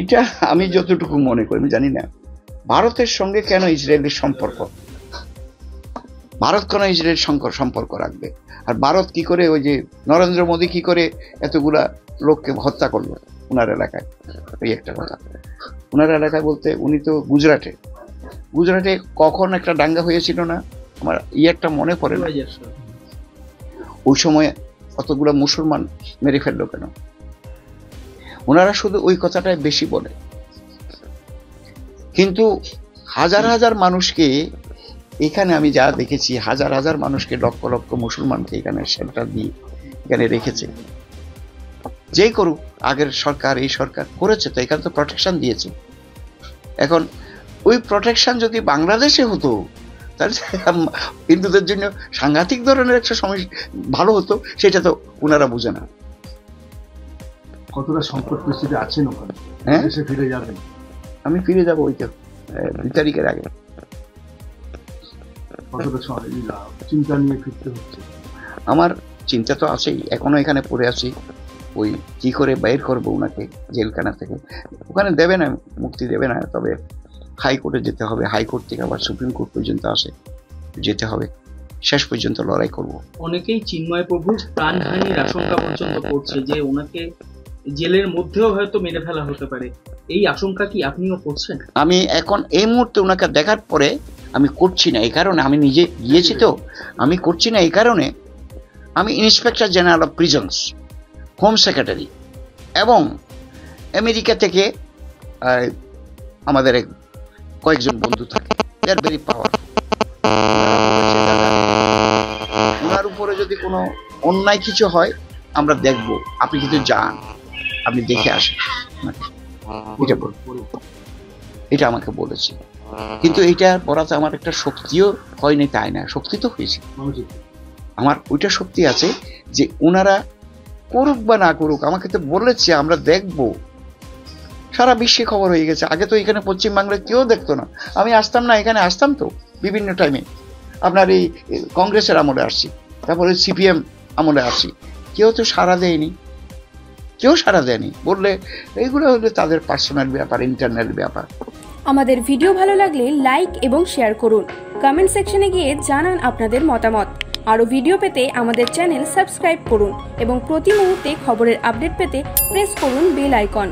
এটা আমি যতটুকু মনে করি, আমি জানি না ভারতের সঙ্গে কেন ইসরায়েলের সম্পর্ক, ভারত কেন ইসরায়েল সম্পর্ক রাখবে? আর ভারত কি করে, ওই যে নরেন্দ্র মোদী কি করে এতগুলা লোককে হত্যা করলো ওনার এলাকায়? এই একটা কথা। ওনার এলাকায় বলতে উনি তো গুজরাটে কখন একটা দাঙ্গা হয়েছিল না, আমার একটা মনে পড়ে না, ওই সময় কতগুলো মুসলমান মেরে ফেললো কেন? ওনারা শুধু ওই কথাটাই বেশি বলে, কিন্তু হাজার হাজার মানুষকে এখানে আমি যা দেখেছি, হাজার হাজার মানুষকে, লক্ষ লক্ষ মুসলমানকে এখানে শেল্টার দিয়ে এখানে রেখেছে। যেই করুক, আগের সরকার এই সরকার করেছে তো, এখানে তো প্রোটেকশন দিয়েছে। এখন ওই প্রোটেকশন যদি বাংলাদেশে হতো তাহলে হিন্দুদের জন্য সাংঘাতিক ধরনের একটা সমস্যা ভালো হতো, সেটা তো ওনারা বুঝে না। কতটা সংকট পরিস্থিতি আছেন ওখানে? হ্যাঁ, দেশে ফিরে যাবেন? আমি ফিরে যাবো ওই তো 2 তারিখের আগে। কতটা চিন্তা নিয়ে ফিরতে হচ্ছে? আমার চিন্তা তো আছেই, এখনো এখানে পড়ে আছি, ওই কি করে বাইর করবো ওনাকে জেলখানা থেকে। ওখানে দেবে না, মুক্তি দেবে না, তবে হাইকোর্টে যেতে হবে, হাইকোর্ট থেকে আবার সুপ্রিম কোর্ট পর্যন্ত আসে যেতে হবে, শেষ পর্যন্ত লড়াই করব। অনেকেই চিন্ময় প্রভুর প্রাণহানির আশঙ্কা পর্যন্ত করছে যে ওনাকে জেলের মধ্যেও হয়তো মেরে ফেলা হতে পারে, এই আশঙ্কা কি আপনিও করছেন? আমি এখন এই মুহূর্তে ওনাকে দেখার পরে আমি করছি না, এই কারণে আমি নিজে গিয়েছি তো, আমি করছি না এই কারণে আমি inspector general of prisons, home secretary, এবং আমেরিকা থেকে আমাদের কয়েকজন বন্ধু থাকে, দে আর ভেরি পাওয়ার। ওনার উপরে যদি কোনো অন্যায় কিছু হয় আমরা দেখব, আপনি কিন্তু যান, আপনি দেখে আসেন, এটা আমাকে বলেছে। কিন্তু এইটা বলাতে আমার একটা শক্তিও হয়নি তাই না, শক্তি তো হয়েছে, আমার ওইটা শক্তি আছে যে ওনারা করুক বা না করুক, আমাকে তো বলেছে আমরা দেখব। সারা বিশ্বে খবর হয়ে গেছে, আগে তো এখানে পশ্চিমবাংলায় কেউ দেখতো না, আমি আসতাম না, এখানে আসতাম তো বিভিন্ন টাইমে, আপনার এই কংগ্রেসের আমলে আসছি, তারপরে সিপিএম আমলে আসছি, কেউ তো সাড়া দেয়নি, বললে এইগুলো হলে তাদের পার্সোনাল ব্যাপার, ইন্টারনাল ব্যাপার। আমাদের ভিডিও ভালো লাগলে লাইক এবং শেয়ার করুন, কমেন্ট সেকশনে গিয়ে জানান আপনাদের মতামত। আরও ভিডিও পেতে আমাদের চ্যানেল সাবস্ক্রাইব করুন এবং প্রতি মুহূর্তে খবরের আপডেট পেতে প্রেস করুন বেল আইকন।